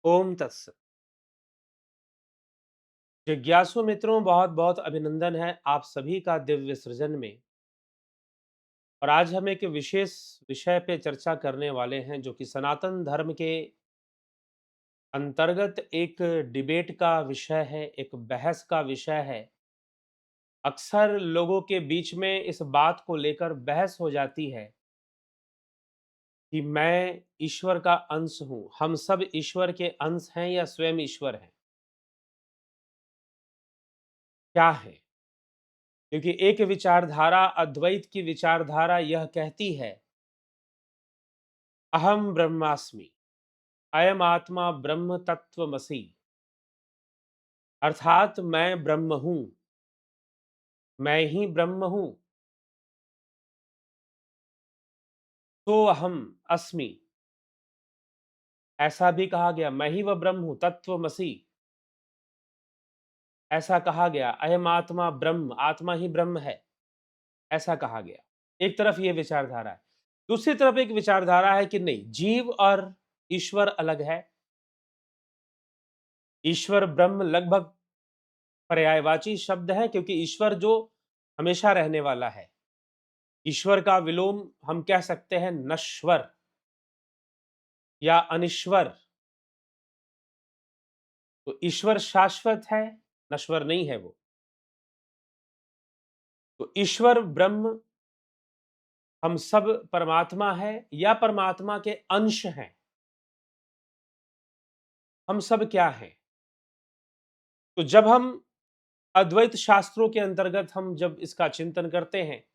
ओम तत्सत। जिज्ञासु मित्रों, बहुत बहुत अभिनंदन है आप सभी का दिव्य सृजन में। और आज हम एक विशेष विषय पे चर्चा करने वाले हैं जो कि सनातन धर्म के अंतर्गत एक डिबेट का विषय है, एक बहस का विषय है। अक्सर लोगों के बीच में इस बात को लेकर बहस हो जाती है कि मैं ईश्वर का अंश हूं, हम सब ईश्वर के अंश हैं या स्वयं ईश्वर हैं। क्या है? क्योंकि एक विचारधारा, अद्वैत की विचारधारा यह कहती है, अहम ब्रह्मास्मि, अयम आत्मा ब्रह्म तत्वमसि। अर्थात मैं ब्रह्म हूं, मैं ही ब्रह्म हूं। तो हम अस्मि, ऐसा भी कहा गया, मैं ही वह ब्रह्म हूं, तत्वमसि ऐसा कहा गया, अयम आत्मा ब्रह्म, आत्मा ही ब्रह्म है, ऐसा कहा गया। एक तरफ ये विचारधारा है। दूसरी तरफ एक विचारधारा है कि नहीं, जीव और ईश्वर अलग है। ईश्वर ब्रह्म लगभग पर्यायवाची शब्द है, क्योंकि ईश्वर जो हमेशा रहने वाला है। ईश्वर का विलोम हम कह सकते हैं नश्वर या अनिश्वर। तो ईश्वर शाश्वत है, नश्वर नहीं है वो। तो ईश्वर ब्रह्म हम सब परमात्मा है या परमात्मा के अंश हैं। हम सब क्या हैं? तो जब हम अद्वैत शास्त्रों के अंतर्गत हम जब इसका चिंतन करते हैं,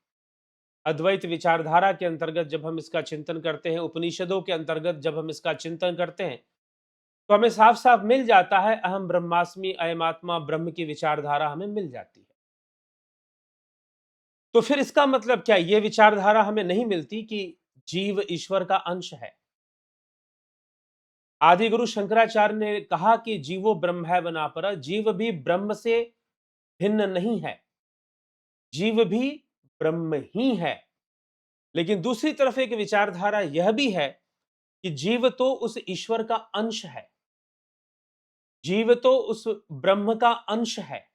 अद्वैत विचारधारा के अंतर्गत जब हम इसका चिंतन करते हैं, उपनिषदों के अंतर्गत जब हम इसका चिंतन करते हैं, तो हमें साफ-साफ मिल जाता है, अहम ब्रह्मास्मि, अयम आत्मा ब्रह्म की विचारधारा हमें मिल जाती है। तो फिर इसका मतलब क्या, ये विचारधारा हमें नहीं मिलती कि जीव ईश्वर का अंश है? आदि गुरु शंकराचार्य ने कहा कि जीवो ब्रह्म है वनापरा, जीव भी ब्रह्म से भिन्न नहीं है, जीव भी ब्रह्म ही है। लेकिन दूसरी तरफ एक विचारधारा यह भी है कि जीव तो उस ईश्वर का अंश है, जीव तो उस ब्रह्म का अंश है।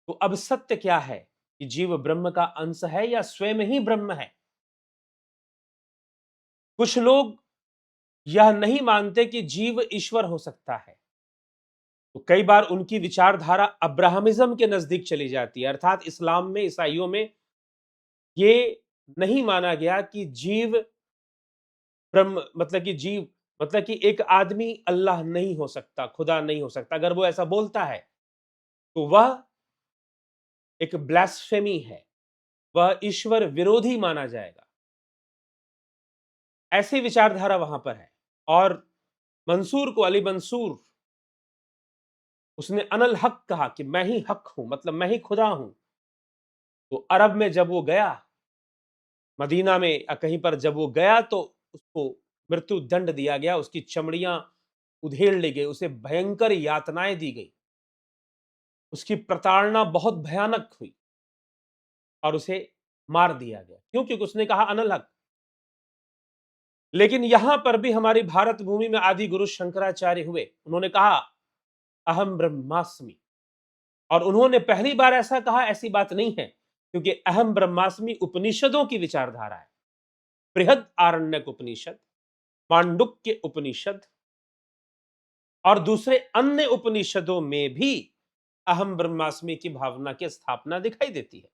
तो अब सत्य क्या है कि जीव ब्रह्म का अंश है या स्वयं ही ब्रह्म है? कुछ लोग यह नहीं मानते कि जीव ईश्वर हो सकता है। तो कई बार उनकी विचारधारा अब्राहमिज्म के नजदीक चली जाती है, अर्थात इस्लाम में, ईसाइयों में ये नहीं माना गया कि जीव ब्रह्म, मतलब कि जीव, मतलब कि एक आदमी अल्लाह नहीं हो सकता, खुदा नहीं हो सकता। अगर वो ऐसा बोलता है तो वह एक ब्लास्फेमी है, वह ईश्वर विरोधी माना जाएगा। ऐसी विचारधारा वहां पर है। और मंसूर को, अली मंसूर, उसने अनल हक कहा कि मैं ही हक हूं, मतलब मैं ही खुदा हूं। तो अरब में जब वो गया, मदीना में या कहीं पर जब वो गया, तो उसको मृत्यु दंड दिया गया, उसकी चमड़ियां उधेड़ ली गई, उसे भयंकर यातनाएं दी गई, उसकी प्रताड़ना बहुत भयानक हुई और उसे मार दिया गया। क्यों? क्योंकि उसने कहा अनल हक। लेकिन यहां पर भी हमारी भारत भूमि में आदि गुरु शंकराचार्य हुए, उन्होंने कहा अहम ब्रह्मास्मि। और उन्होंने पहली बार ऐसा कहा, ऐसी बात नहीं है, क्योंकि अहम ब्रह्मास्मि उपनिषदों की विचारधारा है। बृहद आरण्यक उपनिषद, मांडुक्य उपनिषद और दूसरे अन्य उपनिषदों में भी अहम ब्रह्मास्मि की भावना की स्थापना दिखाई देती है।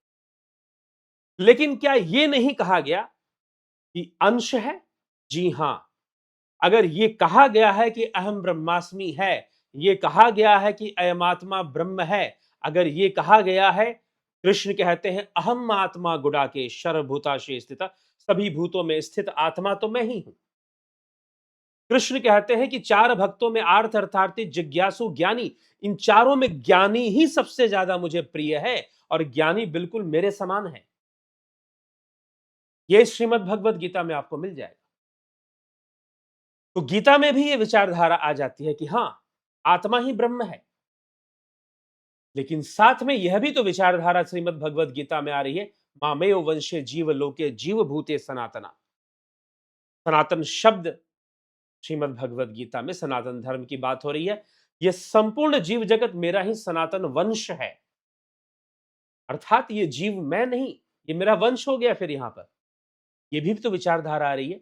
लेकिन क्या यह नहीं कहा गया कि अंश है? जी हां। अगर ये कहा गया है कि अहम ब्रह्मास्मि है, ये कहा गया है कि अयमात्मा ब्रह्म है, अगर ये कहा गया है, कृष्ण कहते हैं अहम आत्मा गुडाके सर्वभूताशे स्थिता, सभी भूतों में स्थित आत्मा तो मैं ही हूं। कृष्ण कहते हैं कि चार भक्तों में आर्थ, अर्थार्थी, जिज्ञासु, ज्ञानी, इन चारों में ज्ञानी ही सबसे ज्यादा मुझे प्रिय है और ज्ञानी बिल्कुल मेरे समान है। यह श्रीमद् भगवत गीता में आपको मिल जाएगा। तो गीता में भी यह विचारधारा आ जाती है कि हां, आत्मा ही ब्रह्म है। लेकिन साथ में यह भी तो विचारधारा श्रीमद् भगवत गीता में आ रही है, मामेव वंशे जीव लोके जीव भूते सनातना। सनातन शब्द श्रीमद् भगवद गीता में सनातन धर्म की बात हो रही है। यह संपूर्ण जीव जगत मेरा ही सनातन वंश है, अर्थात ये जीव मैं नहीं, ये मेरा वंश हो गया। फिर यहां पर ये भी तो विचारधारा आ रही है।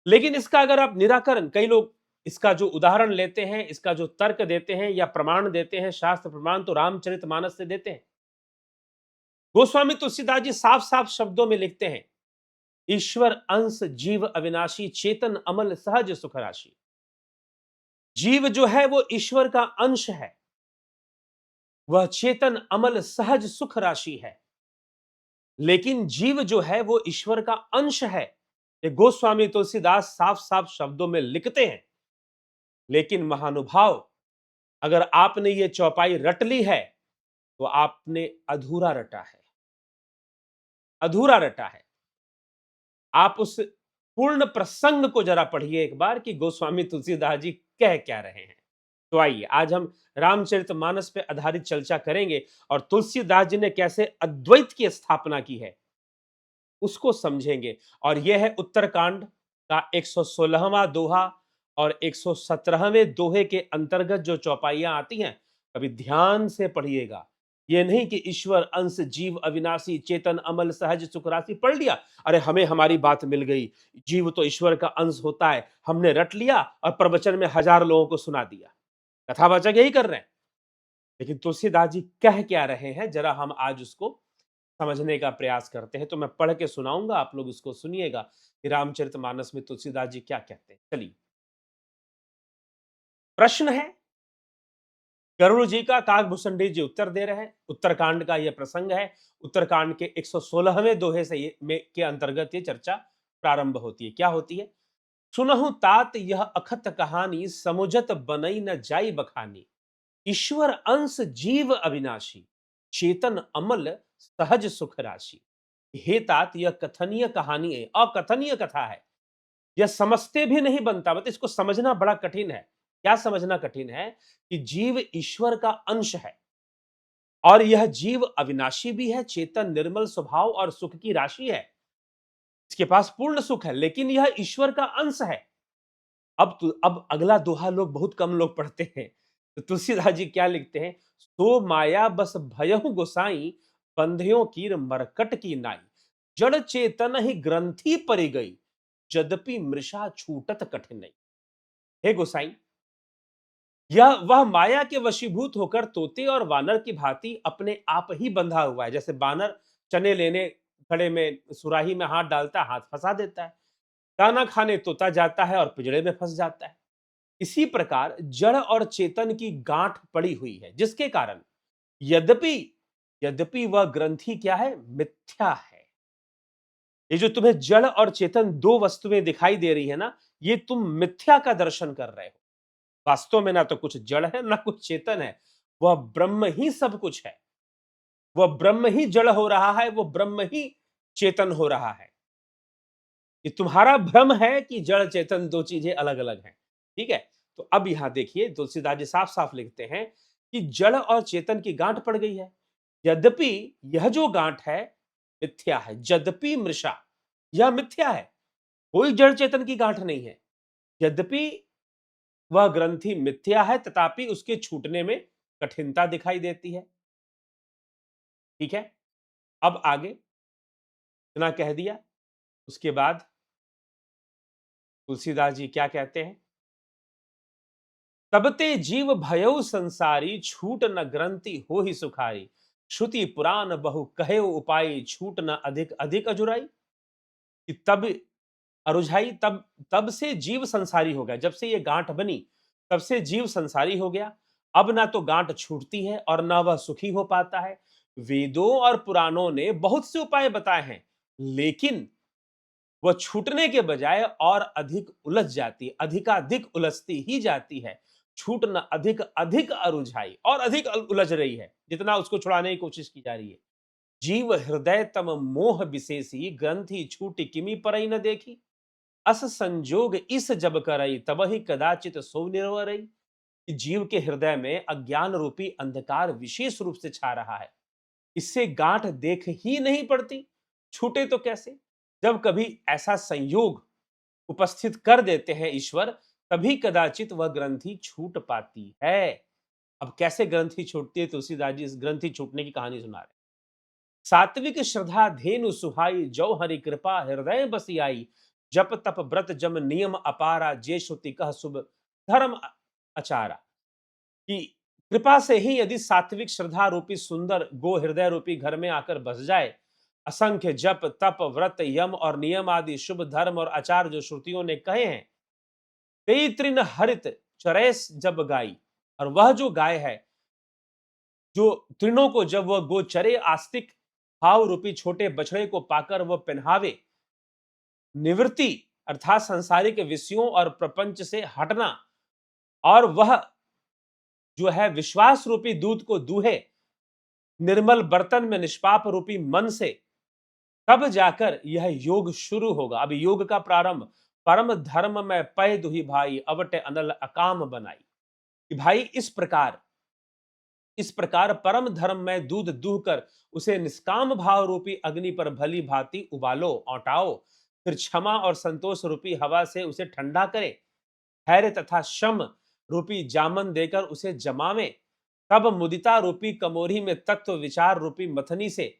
लेकिन इसका अगर आप निराकरण, कई लोग इसका जो उदाहरण लेते हैं, इसका जो तर्क देते हैं या प्रमाण देते हैं, शास्त्र प्रमाण तो रामचरितमानस से देते हैं। गोस्वामी तुलसीदास जी साफ साफ शब्दों में लिखते हैं, ईश्वर अंश जीव अविनाशी चेतन अमल सहज सुख राशि। जीव जो है वो ईश्वर का अंश है, वह चेतन अमल सहज सुख राशि है। लेकिन जीव जो है वो ईश्वर का अंश है, ये गोस्वामी तुलसीदास साफ साफ शब्दों में लिखते हैं। लेकिन महानुभाव, अगर आपने ये चौपाई रट ली है तो आपने अधूरा रटा है, अधूरा रटा है। आप उस पूर्ण प्रसंग को जरा पढ़िए एक बार कि गोस्वामी तुलसीदास जी कह क्या रहे हैं। तो आइए आज हम रामचरितमानस पे आधारित चर्चा करेंगे और तुलसीदास जी ने कैसे अद्वैत की स्थापना की है उसको समझेंगे। और यह है उत्तरकांड का 116वां दोहा और 117वें दोहे के अंतर्गत जो चौपाइयां आती हैं, कभी ध्यान से पढ़िएगा। यह नहीं कि ईश्वर अंश जीव अविनाशी चेतन अमल सहज सुख राशि पढ़ लिया, अरे हमें हमारी बात मिल गई, जीव तो ईश्वर का अंश होता है, हमने रट लिया और प्रवचन में 1000 लोगों को सुना दिया। कथावाचक यही कर रहे हैं। लेकिन तुलसीदास जी कह क्या रहे हैं, जरा हम आज उसको समझने का प्रयास करते हैं। तो मैं पढ़ के सुनाऊंगा, आप लोग उसको सुनिएगा कि रामचरितमानस में तुलसीदास जी क्या कहते हैं। चलिए, प्रश्न है गरुड़ जी का, काकभूषण जी उत्तर दे रहे हैं। उत्तरकांड का यह प्रसंग है। उत्तरकांड के 116वें दोहे से के अंतर्गत ये चर्चा प्रारंभ होती है। क्या होती है? सुनहु तात यह अखत कहानी, समुझत बनई न जाई बखानी। ईश्वर अंश जीव अविनाशी, चेतन अमल सहज सुख राशि। हे तात, यह कथनीय कहानी है, अकथनीय कथा है। यह समझते भी नहीं बनता, मतलब इसको समझना बड़ा कठिन है। क्या समझना कठिन है? कि जीव ईश्वर का अंश है और यह जीव अविनाशी भी है, चेतन निर्मल स्वभाव और सुख की राशि है। इसके पास पूर्ण सुख है, लेकिन यह ईश्वर का अंश है। अब अगला दोहा लोग बहुत कम लोग पढ़ते हैं। तो तुलसीदास जी क्या लिखते हैं? सो माया बस भयहु गोसाई, बंधियों कीर मरकट की नाई। जड़ चेतन ही ग्रंथि परि गई, यद्यपि मृषा छूटत कठिन। हे गोसाई, यह वह माया के वशीभूत होकर तोते और वानर की भांति अपने आप ही बंधा हुआ है। जैसे बानर चने लेने घड़े में सुराही में हाथ डालता है, हाथ फंसा देता है। दाना खाने तोता जाता है और पिंजड़े में फंस जाता है। इसी प्रकार जड़ और चेतन की गांठ पड़ी हुई है, जिसके कारण यद्यपि यद्यपि वह ग्रंथि क्या है? मिथ्या है। ये जो तुम्हें जड़ और चेतन दो वस्तुएं दिखाई दे रही है ना, ये तुम मिथ्या का दर्शन कर रहे हो। वास्तव में ना तो कुछ जड़ है ना कुछ चेतन है, वह ब्रह्म ही सब कुछ है। वह ब्रह्म ही जड़ हो रहा है, वो ब्रह्म ही चेतन हो रहा है। ये तुम्हारा भ्रम है कि जड़ चेतन दो चीजें अलग अलग हैं। ठीक है? तो अब यहां देखिए तुलसीदास जी साफ साफ लिखते हैं कि जड़ और चेतन की गांठ पड़ गई है। यद्यपि यह जो गांठ है मिथ्या है, यद्यपि मृषा, यह मिथ्या है, कोई जड़ चेतन की गांठ नहीं है। यद्यपि वह ग्रंथि मिथ्या है, तथापि उसके छूटने में कठिनता दिखाई देती है। ठीक है? अब आगे इतना कह दिया, उसके बाद तुलसीदास जी क्या कहते हैं? तबते जीव भयउ संसारी, छूट न ग्रंथि हो ही सुखारी। श्रुति पुराण बहु कहे उपाय, छूट न अधिक अधिक अजुराई। कि तब अरुझाई, तब से जीव संसारी हो गया। जब से ये गांठ बनी तब से जीव संसारी हो गया। अब ना तो गांठ छूटती है और ना वह सुखी हो पाता है। वेदों और पुराणों ने बहुत से उपाय बताए हैं, लेकिन वह छूटने के बजाय और अधिक उलझ जाती है, अधिकाधिक उलझती ही जाती है। छूटना अधिक अधिक अरुझाई, और अधिक उलझ रही है, जितना उसको छुड़ाने की कोशिश की जा रही है। जीव हृदय तम मोह विशेषी, ग्रंथि छूटी किमी परई न देखी। अस संजोग इस जब करई, तब ही कदाचित सो निर्वरई। कि जीव के हृदय में अज्ञान रूपी अंधकार विशेष रूप से छा रहा है, इससे गांठ देख ही नहीं पड़ती, छूटे तो कैसे? जब कभी ऐसा संयोग उपस्थित कर देते हैं ईश्वर, तभी कदाचित वह ग्रंथि छूट पाती है। अब कैसे ग्रंथि छूटती है, तुलसीदास जी इस ग्रंथि छूटने की कहानी सुना रहे। सात्विक श्रद्धा धेनु सुहाई, जो हरि कृपा हृदय बसी आई। जप तप व्रत जम नियम अपारा, जे श्रुति कह शुभ धर्म अचारा। कि कृपा से ही यदि सात्विक श्रद्धा रूपी सुंदर गो हृदय रूपी घर में आकर बस जाए, असंख्य जप तप व्रत यम और नियम आदि शुभ धर्म और आचार जो श्रुतियों ने कहे हैं, तेई तृण हरित चरैस जब गाई। और वह जो गाय है, जो तृणों को जब वह गोचरे आस्तिक भाव रूपी छोटे बछड़े को पाकर वह पहनावे, निवृत्ति अर्थात सांसारिक विषयों और प्रपंच से हटना, और वह जो है विश्वास रूपी दूध को दूहे निर्मल बर्तन में निष्पाप रूपी मन से, तब जाकर यह योग शुरू होगा। अब योग का प्रारंभ परम धर्म में पै दुही भाई, अवटे अनल अकाम बनाई। कि भाई इस प्रकार परम धर्म में दूध दूह कर उसे निष्काम भाव रूपी अग्नि पर भली भांति उबालो, औटाओ, फिर क्षमा और संतोष रूपी हवा से उसे ठंडा करे, धैर्य तथा शम रूपी जामन देकर उसे जमावे, तब मुदिता रूपी कमोरी में तत्व विचार रूपी मथनी से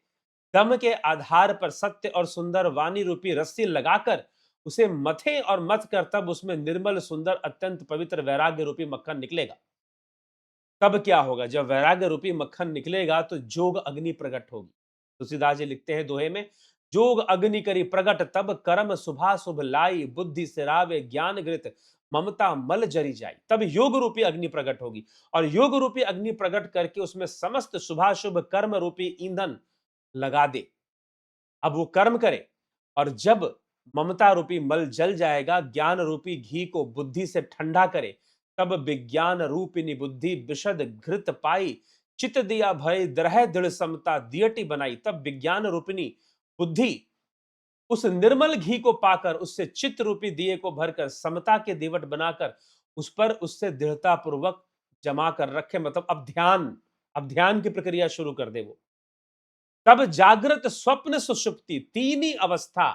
दम के आधार पर सत्य और सुंदर वाणी रूपी रस्सी लगाकर उसे मथे, और मथ कर तब उसमें निर्मल सुंदर अत्यंत पवित्र वैराग्य रूपी मक्खन निकलेगा। तब क्या होगा, जब वैराग्य रूपी मक्खन निकलेगा तो जोग अग्नि प्रकट होगी। तुलसीदास जी लिखते हैं दोहे में, जोग अग्नि करी प्रगट, तब कर्म शुभा शुभ लाई, बुद्धि सिरावे ज्ञान घृत, ममता मल जरी जाई। तब योग रूपी अग्नि प्रकट होगी, और योग रूपी अग्नि प्रकट करके उसमें समस्त शुभाशुभ कर्म रूपी ईंधन लगा दे। अब वो कर्म करे, और जब ममता रूपी मल जल जाएगा, ज्ञान रूपी घी को बुद्धि से ठंडा करे, तब विज्ञान रूपिणी बुद्धि विशद घृत पाई, चित दिया भय द्रह दृढ़ समता दियटी बनाई। तब विज्ञान रूपिणी बुद्धि उस निर्मल घी को पाकर उससे चित्त रूपी दिए को भरकर समता के दिवट बनाकर उस पर उससे दृढ़ता पूर्वक जमा कर रखे। मतलब अब ध्यान की प्रक्रिया शुरू कर दे वो। तब जागृत स्वप्न सुषुप्ति तीन ही अवस्था,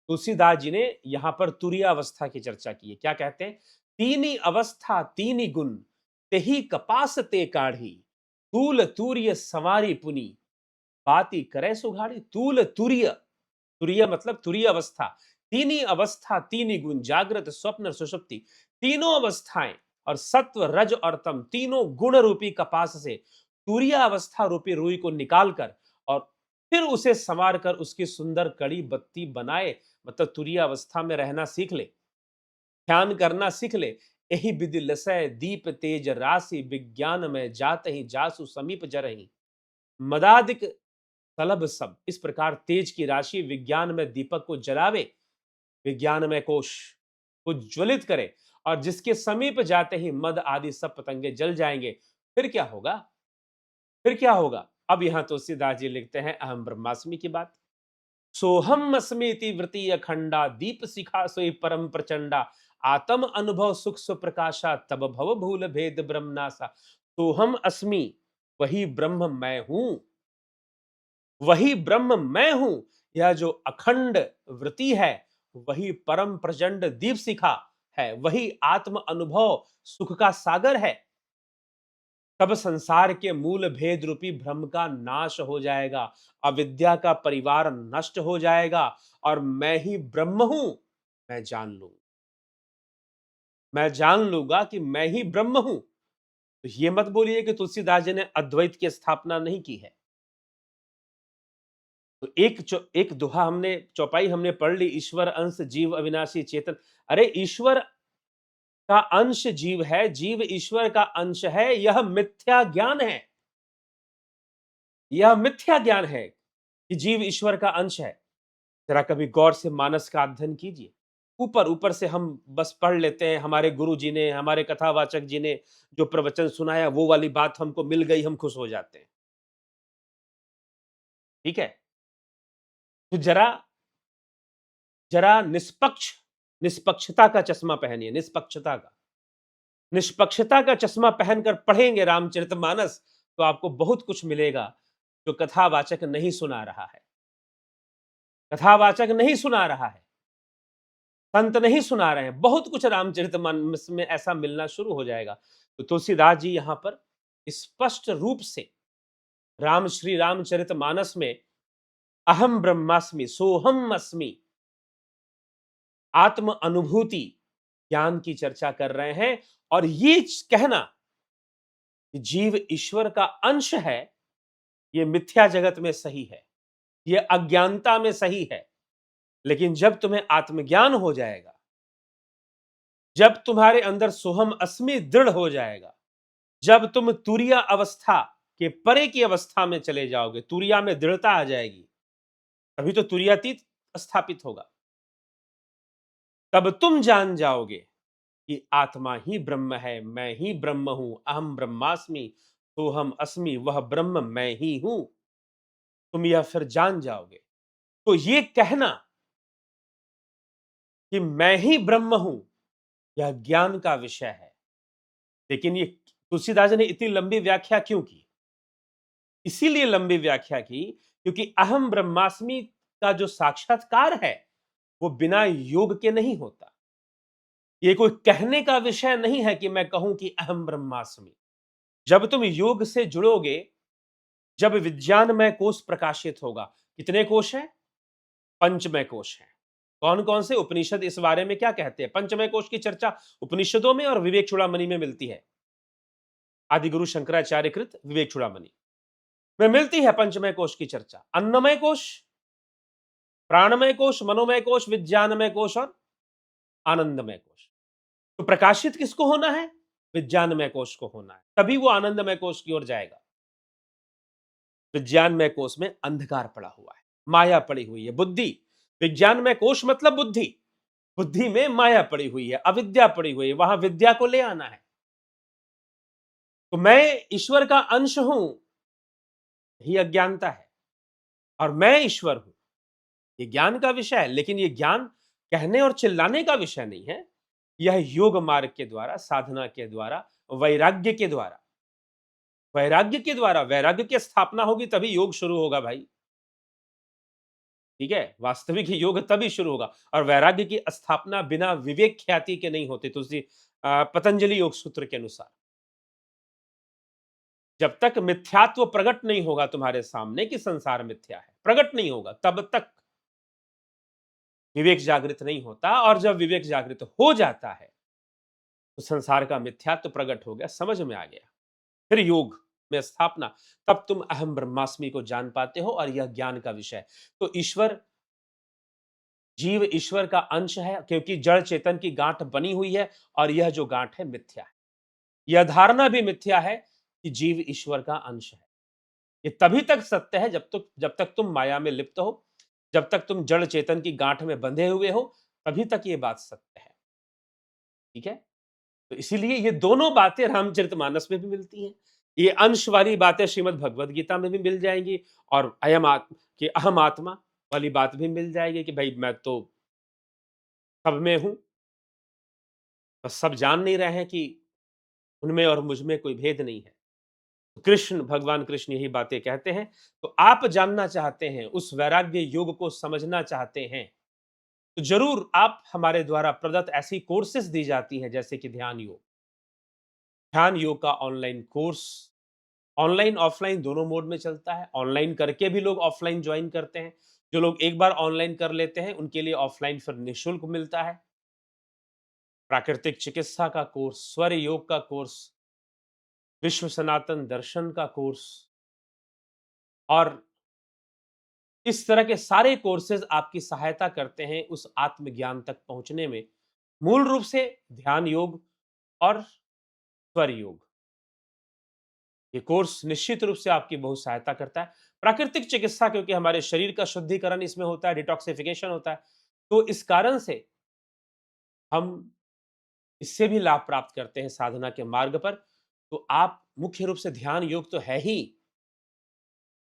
तुलसीदास जी ने यहां पर तुरीय अवस्था की चर्चा की है। क्या कहते हैं, तीन ही अवस्था तीन ही गुण, तेही कपास ते काढ़ी, तूल तूर्य संवारी पुनी, बाती करे सुघाड़ी। तूल तुरीय, तुरीय मतलब तुरीय अवस्था, तीन ही अवस्था तीन ही गुण, जागृत स्वप्न और सुषुप्ति तीनों अवस्थाएं, और सत्व रज और तम तीनों गुण रूपी कपास से तुरीय अवस्था रूपी रुई को निकालकर, और फिर उसे संवार कर उसकी सुंदर कड़ी बत्ती बनाए। मतलब तुरीय अवस्था में रहना सीख ले, ध्यान करना सीख ले। यही विधि लसय दीप तेज राशि, विज्ञान में जात ही जासु समीप जरही, मदादिक तलब सब। इस प्रकार तेज की राशि विज्ञान में दीपक को जलावे, विज्ञान में कोश को ज्वलित करे, और जिसके समीप जाते ही मद आदि सब पतंगे जल जाएंगे। फिर क्या होगा, फिर क्या होगा? अब यहां तुलसीदास जी लिखते हैं अहम ब्रह्मास्मि की बात। सोहम अस्मीति वृति अखंडा, दीप शिखा सोई परम प्रचंडा, आत्म अनुभव सुख सुप्रकाशा, तब भव भूल भेद ब्रह्मनासा। सोहम अस्मि, वही ब्रह्म मैं हूं, वही ब्रह्म मैं हूं। यह जो अखंड वृत्ति है, वही परम प्रचंड दीप शिखा है, वही आत्म अनुभव सुख का सागर है। तब संसार के मूल भेद रूपी भ्रम का नाश हो जाएगा, अविद्या का परिवार नष्ट हो जाएगा, और मैं ही ब्रह्म हूं, मैं जान लूंगा, मैं जान लूंगा कि मैं ही ब्रह्म हूं। तो ये मत बोलिए कि तुलसीदास जी ने अद्वैत की स्थापना नहीं की है। तो एक दोहा हमने, चौपाई हमने पढ़ ली, ईश्वर अंश जीव अविनाशी चेतन। अरे ईश्वर का अंश जीव है, जीव ईश्वर का अंश है, यह मिथ्या ज्ञान है। यह मिथ्या ज्ञान है कि जीव ईश्वर का अंश है। जरा कभी गौर से मानस का अध्ययन कीजिए। ऊपर ऊपर से हम बस पढ़ लेते हैं, हमारे गुरु जी ने, हमारे कथावाचक जी ने जो प्रवचन सुनाया, वो वाली बात हमको मिल गई, हम खुश हो जाते हैं। ठीक है, तो जरा जरा निष्पक्षता का चश्मा पहनिए, निष्पक्षता का चश्मा पहनकर पढ़ेंगे रामचरितमानस, तो आपको बहुत कुछ मिलेगा जो कथावाचक नहीं सुना रहा है, कथावाचक नहीं सुना रहा है। संत नहीं सुना रहे हैं, बहुत कुछ रामचरितमानस में ऐसा मिलना शुरू हो जाएगा। तो तुलसीदास जी यहां पर स्पष्ट रूप से श्री रामचरितमानस में अहम ब्रह्मास्मि सोहम अस्मि आत्म अनुभूति ज्ञान की चर्चा कर रहे हैं। और ये कहना कि जीव ईश्वर का अंश है, ये मिथ्या जगत में सही है, ये अज्ञानता में सही है। लेकिन जब तुम्हें आत्मज्ञान हो जाएगा, जब तुम्हारे अंदर सोहम अस्मि दृढ़ हो जाएगा, जब तुम तुरिया अवस्था के परे की अवस्था में चले जाओगे, तुरिया में दृढ़ता आ जाएगी, तभी तो तुरियातीत स्थापित होगा। तब तुम जान जाओगे कि आत्मा ही ब्रह्म है, मैं ही ब्रह्म हूं, अहम ब्रह्मास्मि सोहम अस्मि, वह ब्रह्म मैं ही हूं। तुम यह फिर जान जाओगे। तो ये कहना कि मैं ही ब्रह्म हूं, यह ज्ञान का विषय है। लेकिन ये तुलसीदास जी ने इतनी लंबी व्याख्या क्यों की? इसीलिए लंबी व्याख्या की क्योंकि अहम ब्रह्मास्मि का जो साक्षात्कार है वो बिना योग के नहीं होता। ये कोई कहने का विषय नहीं है कि मैं कहूं कि अहम ब्रह्मास्मि। जब तुम योग से जुड़ोगे, जब विज्ञानमय कोश प्रकाशित होगा। कितने कोश हैं? पंचमय कोश हैं। कौन कौन से? उपनिषद इस बारे में क्या कहते हैं? पंचमय कोश की चर्चा उपनिषदों में और विवेक चूड़ामणि में मिलती है। आदि गुरु शंकराचार्य कृत विवेक चूड़ामणि में मिलती है पंचमय कोश की चर्चा। अन्नमय कोश, प्राणमय कोश, मनोमय कोश, विज्ञानमय कोश और आनंदमय कोश। तो प्रकाशित किसको होना है? विज्ञानमय कोश को होना है, तभी वो आनंदमय कोश की ओर जाएगा। विज्ञानमय कोश में अंधकार पड़ा हुआ है, माया पड़ी हुई है, बुद्धि। विज्ञानमय कोश मतलब बुद्धि, बुद्धि में माया पड़ी हुई है, अविद्या पड़ी हुई है, वहां विद्या को ले आना है। तो मैं ईश्वर का अंश हूं, यही अज्ञानता है, और मैं ईश्वर हूं, ये ज्ञान का विषय है। लेकिन ये ज्ञान कहने और चिल्लाने का विषय नहीं है। यह योग मार्ग के द्वारा, साधना के द्वारा, वैराग्य के द्वारा, वैराग्य के द्वारा, वैराग्य की स्थापना होगी तभी योग शुरू होगा भाई। ठीक है, वास्तविक योग तभी शुरू होगा। और वैराग्य की स्थापना बिना विवेक ख्याति के नहीं होती। तुलसी पतंजलि योग सूत्र के अनुसार जब तक मिथ्यात्व प्रकट नहीं होगा तुम्हारे सामने कि संसार मिथ्या है, प्रकट नहीं होगा, तब तक विवेक जागृत नहीं होता। और जब विवेक जागृत हो जाता है तो संसार का मिथ्यात्व प्रकट हो गया, समझ में आ गया, फिर योग में स्थापना, तब तुम अहम ब्रह्मास्मि को जान पाते हो। और यह ज्ञान का विषय है। तो ईश्वर, जीव ईश्वर का अंश है क्योंकि जड़ चेतन की गांठ बनी हुई है, और यह जो गांठ है मिथ्या है। यह धारणा भी मिथ्या है कि जीव ईश्वर का अंश है। ये तभी तक सत्य है जब तक तुम माया में लिप्त हो, जब तक तुम जड़ चेतन की गांठ में बंधे हुए हो, तभी तक ये बात सत्य है। ठीक है, तो इसीलिए ये दोनों बातें रामचरितमानस में भी मिलती हैं। ये अंश वाली बातें श्रीमद् भगवद गीता में भी मिल जाएंगी, और अहम आत्मा वाली बात भी मिल जाएगी कि भाई मैं तो सब में हूं, बस सब जान नहीं रहे हैं कि उनमें और मुझ में कोई भेद नहीं है। कृष्ण, भगवान कृष्ण यही बातें कहते हैं। तो आप जानना चाहते हैं, उस वैराग्य योग को समझना चाहते हैं, तो जरूर आप हमारे द्वारा प्रदत्त ऐसी कोर्सेज दी जाती हैं जैसे कि ध्यान योग। ध्यान योग का ऑनलाइन कोर्स ऑनलाइन ऑफलाइन दोनों मोड में चलता है। ऑनलाइन करके भी लोग ऑफलाइन ज्वाइन करते हैं। जो लोग एक बार ऑनलाइन कर लेते हैं उनके लिए ऑफलाइन फिर निःशुल्क मिलता है। प्राकृतिक चिकित्सा का कोर्स, स्वर योग का कोर्स, विश्व सनातन दर्शन का कोर्स, और इस तरह के सारे कोर्सेज आपकी सहायता करते हैं उस आत्मज्ञान तक पहुंचने में। मूल रूप से ध्यान योग और स्वर योग, ये कोर्स निश्चित रूप से आपकी बहुत सहायता करता है। प्राकृतिक चिकित्सा, क्योंकि हमारे शरीर का शुद्धिकरण इसमें होता है, डिटॉक्सिफिकेशन होता है, तो इस कारण से हम इससे भी लाभ प्राप्त करते हैं साधना के मार्ग पर। तो आप मुख्य रूप से ध्यान योग तो है ही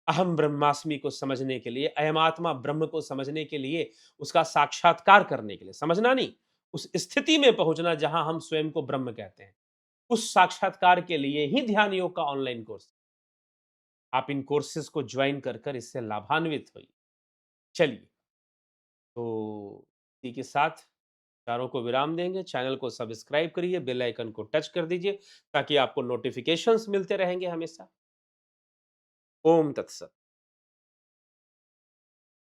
अहम ब्रह्मास्मि को समझने के लिए, अयम आत्मा ब्रह्म को समझने के लिए, उसका साक्षात्कार करने के लिए, समझना नहीं, उस स्थिति में पहुंचना जहां हम स्वयं को ब्रह्म कहते हैं, उस साक्षात्कार के लिए ही ध्यान योग का ऑनलाइन कोर्स। आप इन कोर्सेज को ज्वाइन कर कर इससे लाभान्वित होइए। चलिए, तो इसी के साथ विचारों को विराम देंगे। चैनल को सब्सक्राइब करिए, बेल आइकन को टच कर दीजिए ताकि आपको नोटिफिकेशंस मिलते रहेंगे हमेशा। ओम तत्सत।